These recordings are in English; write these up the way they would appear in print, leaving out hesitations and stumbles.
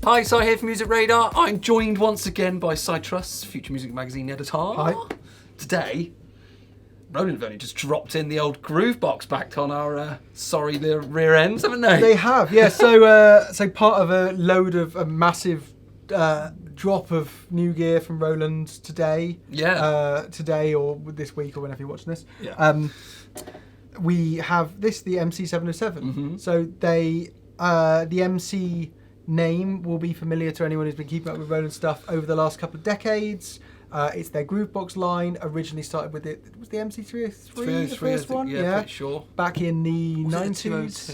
Hi, Si here from MusicRadar. I'm joined once again by Truss, Future Music Magazine editor. Hi. Today, Roland have only just dropped in the old Groovebox back on our, the rear ends, haven't they? They have, yeah. So part of a massive drop of new gear from Roland today. Yeah. Today or this week or whenever you're watching this. Yeah. We have the MC707. Mm-hmm. So the MC name will be familiar to anyone who's been keeping up with Roland stuff over the last couple of decades. It's their Groovebox line. Originally started with it was the MC303 the first one. Yeah, pretty sure. Back in the Was 90s. it 202?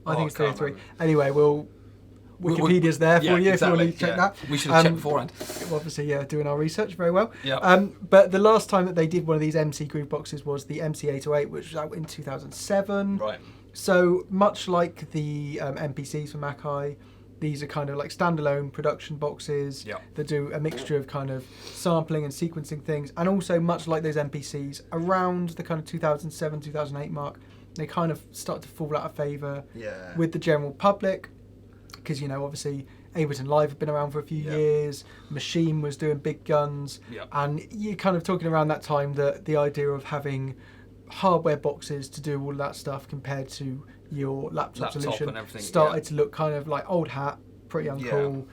I think it's I can't 303. remember. Anyway, Wikipedia's there for you if you want to check that. We should have checked beforehand. Obviously, yeah, doing our research very well. Yeah. But the last time that they did one of these MC Grooveboxes was the MC808, which was out in 2007. Right. So much like the MPCs from Akai, these are kind of like standalone production boxes that do a mixture of kind of sampling and sequencing things, and also much like those MPCs, around the kind of 2007, 2008 mark, they kind of start to fall out of favour with the general public, because, you know, obviously Ableton Live have been around for a few years, Machine was doing big guns, and you're kind of talking around that time that the idea of having hardware boxes to do all of that stuff compared to your laptop solution started to look kind of like old hat, pretty uncool,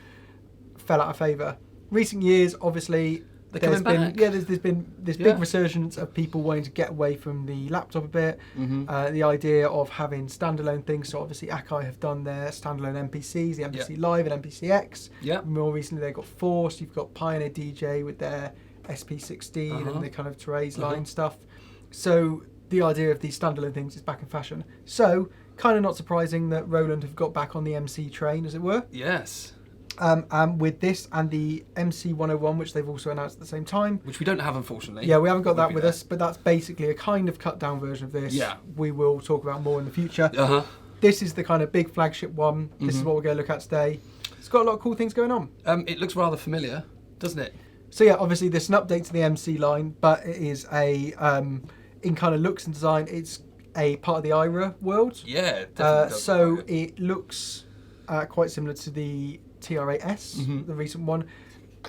fell out of favour. Recent years, obviously, there's been this big resurgence of people wanting to get away from the laptop a bit. Mm-hmm. The idea of having standalone things. So obviously Akai have done their standalone MPCs, the MPC Live and MPCX. Yeah. More recently they got Force. You've got Pioneer DJ with their SP16 and the kind of Therese line stuff. So the idea of these standalone things is back in fashion. So kind of not surprising that Roland have got back on the MC train, as it were. Yes. With this and the MC101, which they've also announced at the same time. Which we don't have, unfortunately. Yeah, we haven't got that with us, but that's basically a kind of cut down version of this. Yeah. We will talk about more in the future. This is the kind of big flagship one. This is what we're going to look at today. It's got a lot of cool things going on. It looks rather familiar, doesn't it? So yeah, obviously there's an update to the MC line, but it is a, in kind of looks and design, it's a part of the IRA world. Yeah, definitely. So it looks quite similar to the TR8S, the recent one.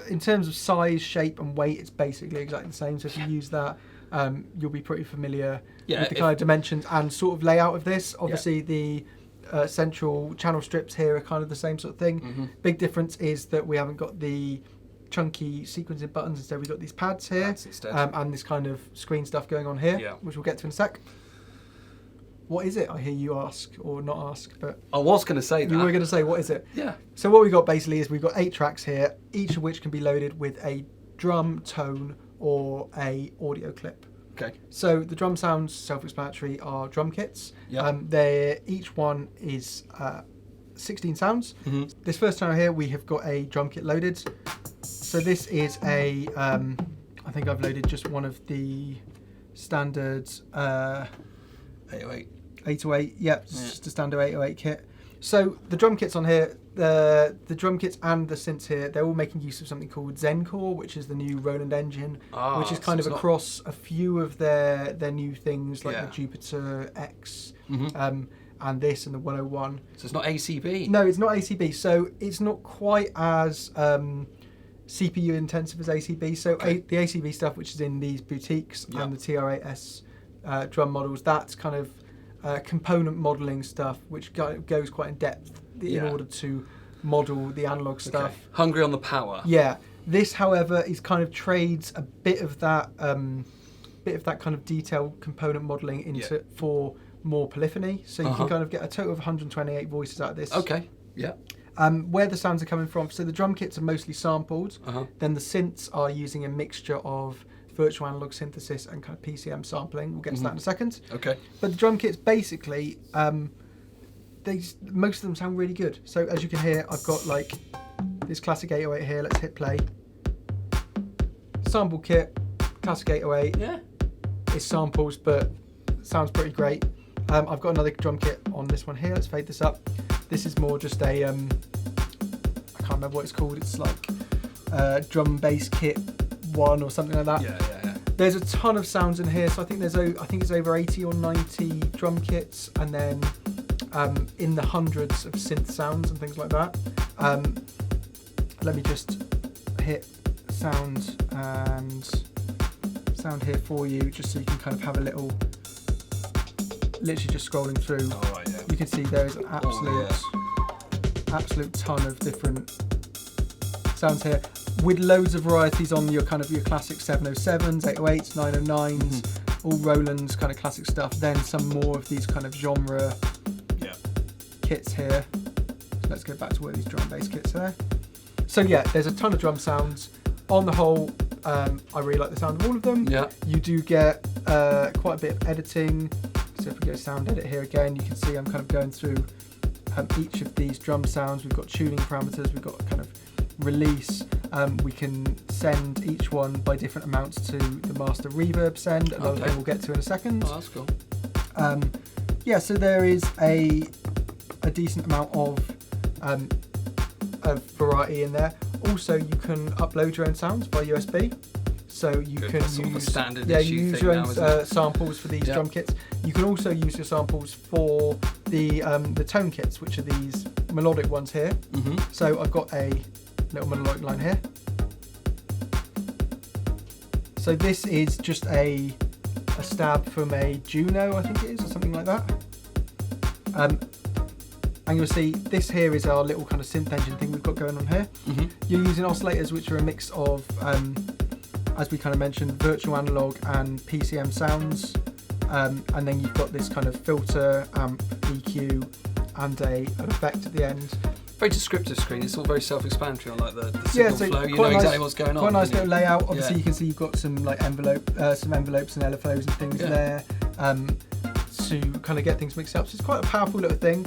In terms of size, shape and weight, it's basically exactly the same. So if you use that, you'll be pretty familiar with the kind of dimensions and sort of layout of this. Obviously the central channel strips here are kind of the same sort of thing. Big difference is that we haven't got the chunky sequencing buttons. Instead we've got these pads here and this kind of screen stuff going on here, which we'll get to in a sec. What is it? I hear you ask, or not ask, but... I was going to say that. You were going to say, what is it? Yeah. So what we've got basically is we've got 8 tracks here, each of which can be loaded with a drum tone or a audio clip. Okay. So the drum sounds, self-explanatory, are drum kits. Each one is 16 sounds. This first channel here, we have got a drum kit loaded. So this is a, I think I've loaded just one of the standard 808. 808, it's just a standard 808 kit. So the drum kits on here, the drum kits and the synths here, they're all making use of something called Zencore, which is the new Roland engine, which is kind of across a few of their new things, like the Jupiter X, and this and the 101. So it's not ACB? No, it's not ACB. So it's not quite as CPU intensive as ACB. So the ACB stuff, which is in these boutiques, and the TR8S drum models, that's kind of component modelling stuff, which goes quite in depth in order to model the analog stuff. Hungry on the power. Yeah. This, however, is kind of trades a bit of that kind of detailed component modelling into for more polyphony. So you can kind of get a total of 128 voices out of this. Okay. Yeah. Where the sounds are coming from. So the drum kits are mostly sampled. Then the synths are using a mixture of virtual analog synthesis and kind of PCM sampling. We'll get to that in a second. Okay. But the drum kits basically, most of them sound really good. So as you can hear, I've got like this classic 808 here. Let's hit play. Sample kit, classic 808. Yeah. It's samples, but sounds pretty great. I've got another drum kit on this one here. Let's fade this up. This is more just a, I can't remember what it's called. It's like drum bass kit 1 or something like that. Yeah. There's a ton of sounds in here, so I think it's over 80 or 90 drum kits, and then in the hundreds of synth sounds and things like that. Let me just hit sound and sound here for you, just so you can kind of have a little, literally just scrolling through. Oh, right, yeah. You can see there is an absolute ton of different sounds here, with loads of varieties on your kind of your classic 707s, 808s, 909s, all Roland's kind of classic stuff. Then some more of these kind of genre kits here. So let's go back to where these drum bass kits are. So yeah, there's a ton of drum sounds. On the whole, I really like the sound of all of them. Yeah. You do get quite a bit of editing. So if we go sound edit here again, you can see I'm kind of going through each of these drum sounds. We've got tuning parameters, we've got kind of release. We can send each one by different amounts to the master reverb send, another thing we'll get to in a second. Oh, that's cool. Yeah, so there is a decent amount of variety in there. Also, you can upload your own sounds by USB. So you can use standard use your own samples for these drum kits. You can also use your samples for the tone kits, which are these melodic ones here. So I've got a little melodic line here. So this is just a stab from a Juno, I think it is, or something like that. And you'll see this here is our little kind of synth engine thing we've got going on here. You're using oscillators, which are a mix of, as we kind of mentioned, virtual analog and PCM sounds. And then you've got this kind of filter, amp, EQ, and an effect at the end. Very descriptive screen. It's all very self-explanatory on like the signal flow. You know exactly what's going on. Quite a nice little layout. Obviously, you can see you've got some like some envelopes and LFOs and things there to kind of get things mixed up. So it's quite a powerful little thing.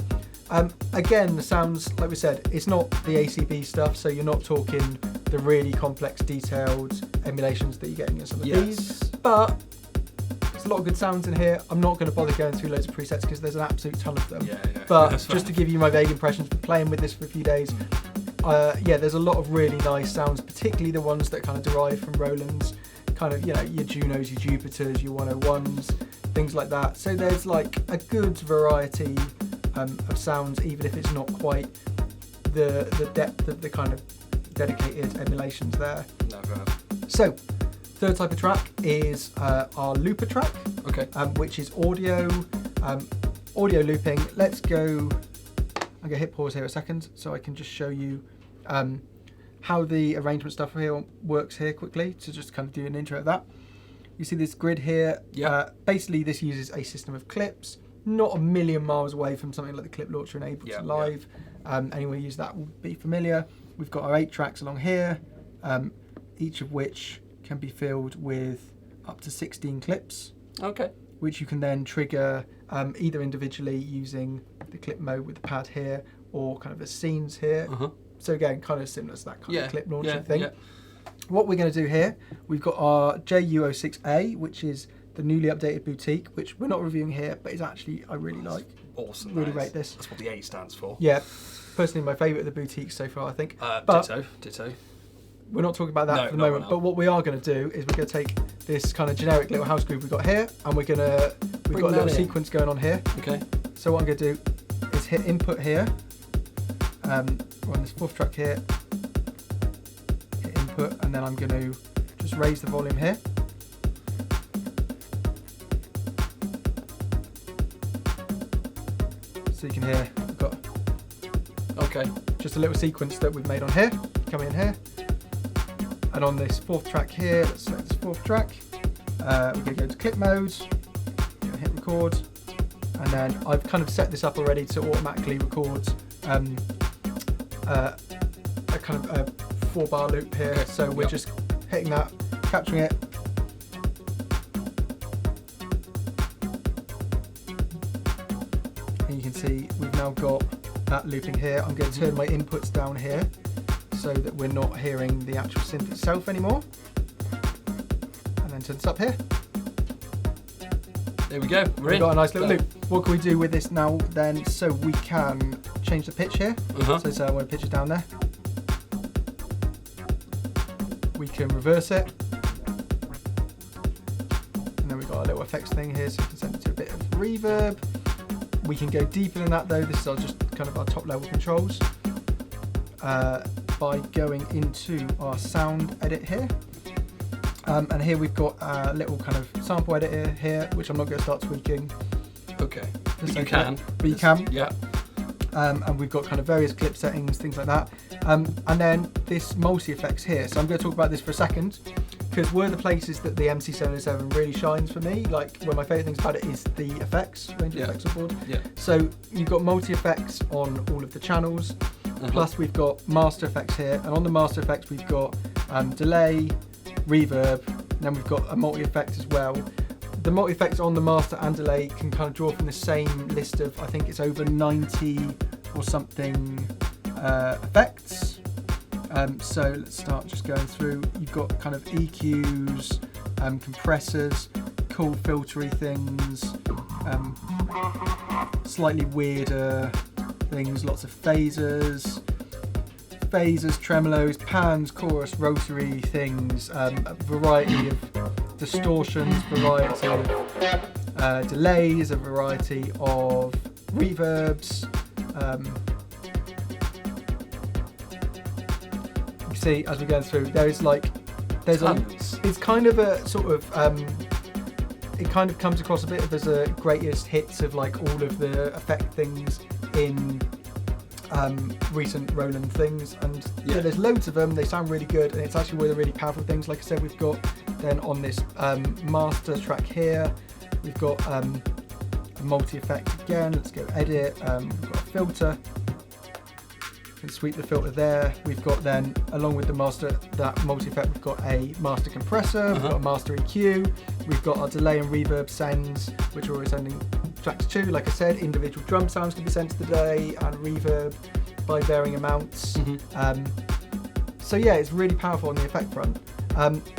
Again, the sounds, like we said, it's not the ACB stuff, so you're not talking the really complex, detailed emulations that you get in some of these. But there's a lot of good sounds in here. I'm not going to bother going through loads of presets because there's an absolute ton of them. But just to give you my vague impressions from playing with this for a few days, there's a lot of really nice sounds, particularly the ones that kind of derive from Roland's, kind of, your Junos, your Jupiters, your 101s, things like that. So there's like a good variety of sounds, even if it's not quite the depth of the kind of dedicated emulations there. No, go ahead. So, third type of track is our looper track, which is audio looping. Let's go. I'm gonna hit pause here a second so I can just show you how the arrangement stuff here works here quickly, to just kind of do an intro of that. You see this grid here. Basically, this uses a system of clips. Not a million miles away from something like the clip launcher and Ableton Live. Anyone who uses that will be familiar. We've got our 8 tracks along here, each of which can be filled with up to 16 clips. Which you can then trigger either individually using the clip mode with the pad here, or kind of as scenes here. So again, kind of similar to that kind of clip launcher thing. What we're going to do here, we've got our JU06A, which is the newly updated boutique, which we're not reviewing here, but is actually, I really like. Awesome. Really rate this. That's what the A stands for. Yeah, personally my favourite of the boutiques so far, I think. Ditto. We're not talking about that for the moment, but what we are going to do is we're going to take this kind of generic little house groove we've got here, and we've got a little sequence going on here. So what I'm going to do is hit input here. We're on this 4th track here. Hit input, and then I'm going to just raise the volume here. So you can hear we've got just a little sequence that we've made on here, coming in here. And on this 4th track here, let's select this 4th track. We're going to go to clip mode, hit record, and then I've kind of set this up already to automatically record a kind of a 4-bar loop here. So we're just hitting that, capturing it. And you can see we've now got that looping here. I'm going to turn my inputs down here, so that we're not hearing the actual synth itself anymore. And then turn this up here. There we go. We've got a nice little loop. What can we do with this now then? So we can change the pitch here. So say I want to pitch it down there. We can reverse it. And then we've got a little effects thing here, so we can send it to a bit of reverb. We can go deeper than that though. This is just kind of our top level controls. by going into our sound edit here. And here we've got a little kind of sample editor here, which I'm not going to start tweaking. Okay. But you can. But you can. Yeah. And we've got kind of various clip settings, things like that. And then this multi-effects here. So I'm going to talk about this for a second, because one of the places that the MC707 really shines for me, like one of my favourite things about it is the effects, range of effects on board. Yeah. So you've got multi-effects on all of the channels, plus we've got master effects here, and on the master effects we've got delay, reverb, and then we've got a multi-effect as well. The multi-effects on the master and delay can kind of draw from the same list of, I think it's over 90 or something effects. So let's start just going through. You've got kind of EQs, compressors, cool filtery things, slightly weirder things, lots of phasers, tremolos, pans, chorus, rotary things, a variety of distortions, variety of delays, a variety of reverbs. You can see as we're going through, it's kind of a sort of it kind of comes across a bit of as a greatest hits of like all of the effect things in recent Roland things, and yeah, there's loads of them. They sound really good, and it's actually one of the really powerful things. Like I said, we've got then on this master track here, we've got a multi-effect again. Let's go edit. We've got a filter. We can sweep the filter there. We've got then, along with the master, that multi-effect, we've got a master compressor. We've got a master EQ. We've got our delay and reverb sends, which we're always sending tracks to. Like I said, individual drum sounds can be sent to the delay and reverb by varying amounts. So yeah, it's really powerful on the effect front.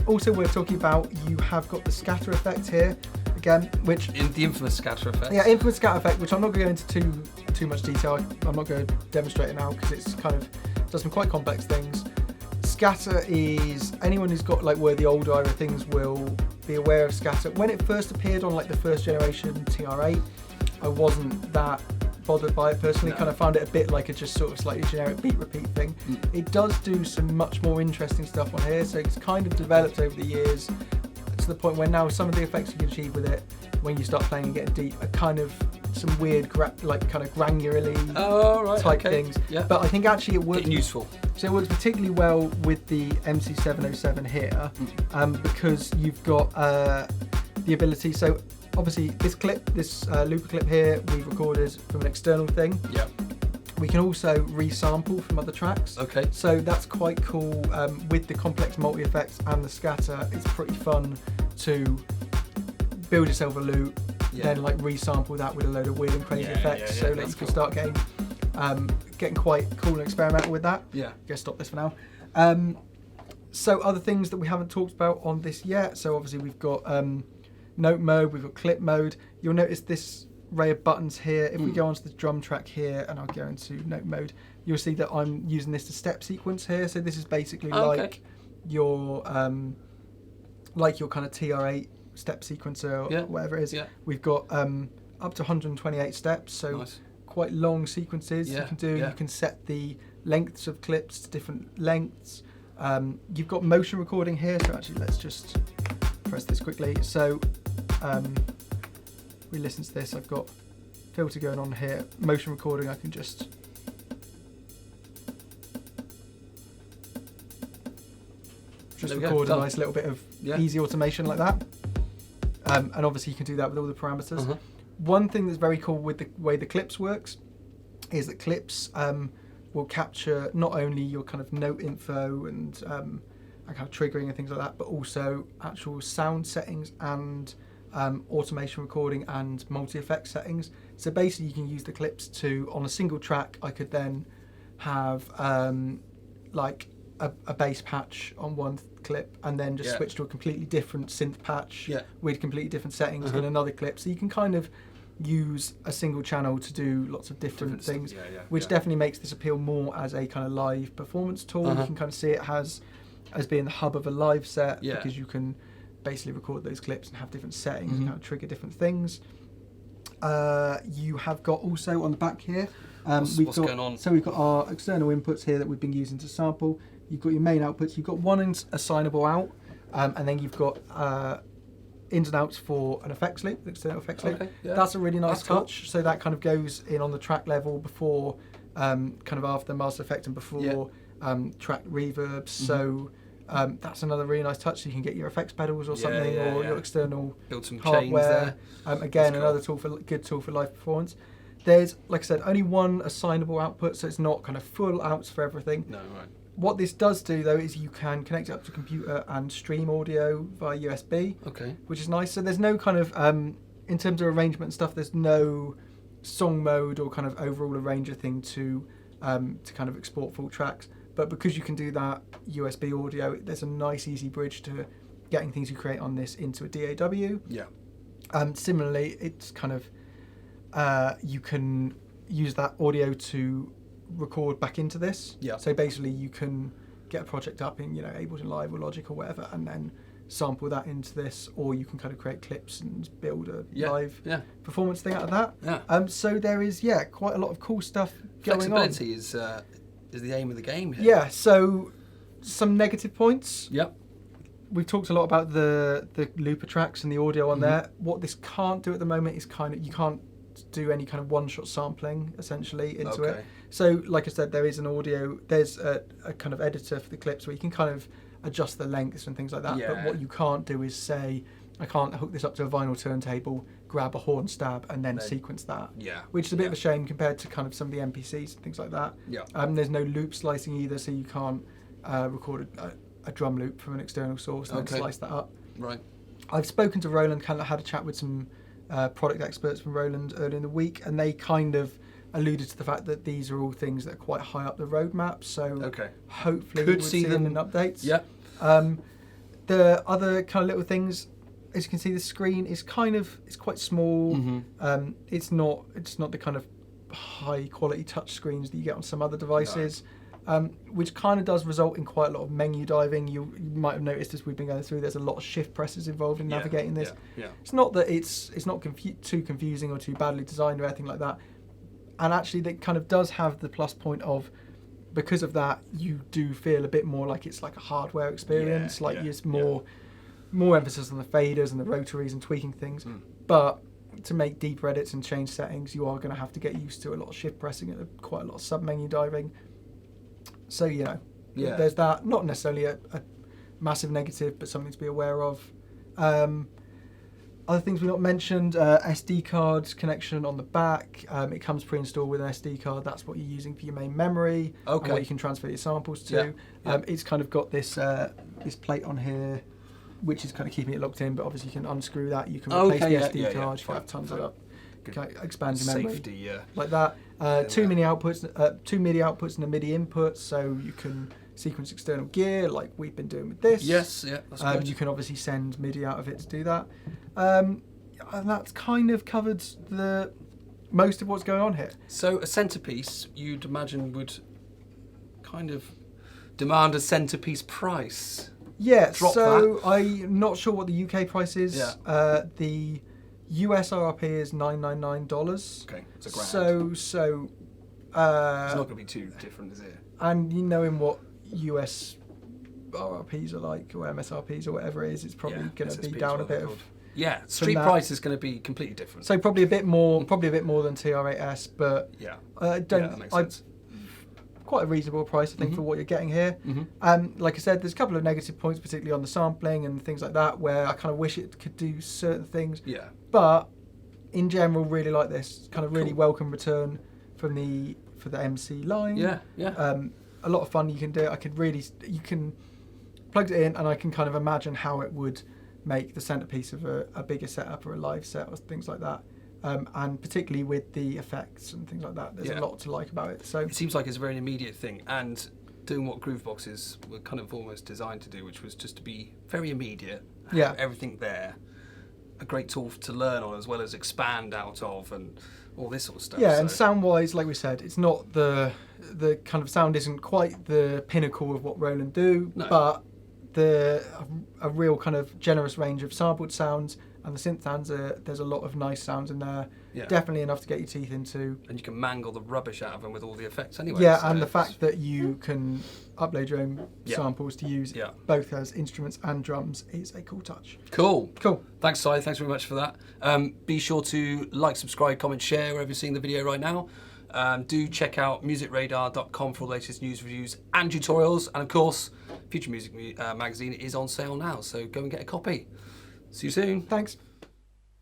Also, we're talking about, you have got the scatter effect here again, which in the infamous scatter effect. Yeah, infamous scatter effect, which I'm not going to go into too much detail. I'm not going to demonstrate it now because it's kind of does some quite complex things. Scatter is, anyone who's got like one of the older era things will be aware of scatter. When it first appeared on like the first generation TR8, I wasn't that bothered by it personally. Kind of found it a bit like a just sort of slightly generic beat repeat thing. It does do some much more interesting stuff on here, so it's kind of developed over the years to the point where now some of the effects you can achieve with it when you start playing and getting deep are kind of some weird like kind of granularly type things. Yeah. But I think actually it works. Getting useful. So it works particularly well with the MC707 here, because you've got the ability. So obviously this clip, this looper clip here, we've recorded from an external thing. Yeah. We can also resample from other tracks. Okay. So that's quite cool. With the complex multi-effects and the scatter, it's pretty fun to build yourself a loop, then like resample that with a load of weird and crazy effects, so that you can start getting quite cool and experimental with that. Yeah. Gonna stop this for now. So other things that we haven't talked about on this yet. So obviously we've got note mode, we've got clip mode. You'll notice this array of buttons here. If we go onto the drum track here, and I'll go into note mode, you'll see that I'm using this to step sequence here. So this is basically like your kind of TR8 step sequencer or whatever it is. Yeah. We've got up to 128 steps, so quite long sequences you can do. You can set the lengths of clips to different lengths. You've got motion recording here, so actually let's just press this quickly. So we listen to this. I've got filter going on here. Motion recording, I can just record a nice little bit of easy automation like that. And obviously you can do that with all the parameters. One thing that's very cool with the way the clips works is that clips will capture not only your kind of note info and kind of triggering and things like that, but also actual sound settings and automation recording and multi-effect settings. So basically you can use the clips to, on a single track, I could then have like a bass patch on one clip and then just switch to a completely different synth patch with completely different settings in another clip. So you can kind of use a single channel to do lots of different things, which definitely makes this appeal more as a kind of live performance tool. You can kind of see it as being the hub of a live set, because you can basically record those clips and have different settings and kind of trigger different things. You have got also on the back here, What's going on? So we've got our external inputs here that we've been using to sample. You've got your main outputs. You've got one assignable out, and then you've got ins and outs for an effects loop, an external effects loop. Okay, yeah. That's a really nice touch. Cool. So that kind of goes in on the track level before, kind of after master effect and before track reverbs. So that's another really nice touch. So you can get your effects pedals or something, or your external build some hardware. chains there. Again, cool. another good tool for live performance. There's, like I said, only one assignable output, so it's not kind of full outs for everything. No, right. What this does do, though, is you can connect it up to a computer and stream audio via USB, which is nice. So there's no kind of, in terms of arrangement and stuff, there's no song mode or kind of overall arranger thing to kind of export full tracks. But because you can do that USB audio, there's a nice, easy bridge to getting things you create on this into a DAW. Yeah. Similarly, it's kind of, you can use that audio to record back into this. Yeah. So basically you can get a project up in, Ableton Live or Logic or whatever, and then sample that into this, or you can kind of create clips and build a live performance thing out of that. Yeah. So there is, quite a lot of cool stuff going on. Flexibility is the aim of the game here. Yeah, so some negative points. Yep. We've talked a lot about the looper tracks and the audio on there. What this can't do at the moment is you can't do any kind of one-shot sampling essentially into it. So like I said, there's a kind of editor for the clips where you can kind of adjust the lengths and things like that. But what you can't do is say, I can't hook this up to a vinyl turntable, grab a horn stab and then sequence that. Yeah. Which is a bit of a shame compared to kind of some of the MPCs and things like that. Yeah. There's no loop slicing either, so you can't record a drum loop from an external source and then slice that up. Right. I've spoken to Roland, kind of had a chat with some product experts from Roland earlier in the week, and they kind of alluded to the fact that these are all things that are quite high up the roadmap. So hopefully we'll see them in updates. Yeah. The other kind of little things, as you can see, the screen is it's quite small. It's not the kind of high quality touch screens that you get on some other devices. Which kind of does result in quite a lot of menu diving. You might have noticed as we've been going through, there's a lot of shift presses involved in navigating this. It's not that it's not too confusing or too badly designed or anything like that. And actually, that kind of does have the plus point of, because of that, you do feel a bit more like it's like a hardware experience. It's more emphasis on the faders and the rotaries and tweaking things. But to make deeper edits and change settings, you are going to have to get used to a lot of shift pressing and quite a lot of sub-menu diving. So, there's that. Not necessarily a massive negative, but something to be aware of. Other things we not mentioned, SD card connection on the back. It comes pre-installed with an SD card. That's what you're using for your main memory. And what you can transfer your samples to. It's kind of got this plate on here, which is kind of keeping it locked in, but obviously you can unscrew that. You can replace the SD card. You can have tons of that. Expand your memory. Safety, like that. Two MIDI outputs and a MIDI input, so you can sequence external gear like we've been doing with this. Yes, that's good. You can obviously send MIDI out of it to do that. And that's kind of covered the most of what's going on here. So a centerpiece, you'd imagine, would kind of demand a centerpiece price. Yeah, I'm not sure what the UK price is. The US RRP is $999. Okay, it's $1,000. So it's not going to be too different, is it? And you knowing what US RRPs are like, or MSRPs or whatever it is, it's probably going to be down a bit of. Yeah, street price is going to be completely different. So probably a bit more than TR8S, but that makes sense. Quite a reasonable price, I think, for what you're getting here. Like I said, there's a couple of negative points, particularly on the sampling and things like that, where I kind of wish it could do certain things. Yeah. But in general, really like this. Kind of really welcome return for the MC line. Yeah. A lot of fun you can do. You can plug it in, and I can kind of imagine how it would make the centerpiece of a bigger setup or a live set or things like that. And particularly with the effects and things like that, there's a lot to like about it. So it seems like it's a very immediate thing, and doing what Grooveboxes were kind of almost designed to do, which was just to be very immediate, have everything there, a great tool to learn on as well as expand out of, and all this sort of stuff. And sound-wise, like we said, it's not the kind of sound isn't quite the pinnacle of what Roland do, but a real kind of generous range of sampled sounds And the synth hands, there's a lot of nice sounds in there. Yeah. Definitely enough to get your teeth into. And you can mangle the rubbish out of them with all the effects anyway. Yeah, so and the fact that you can upload your own samples to use both as instruments and drums is a cool touch. Cool. Cool. Thanks, Si. Thanks very much for that. Be sure to like, subscribe, comment, share wherever you're seeing the video right now. Do check out musicradar.com for all the latest news, reviews and tutorials. And of course, Future Music magazine is on sale now, so go and get a copy. See you soon. Thanks.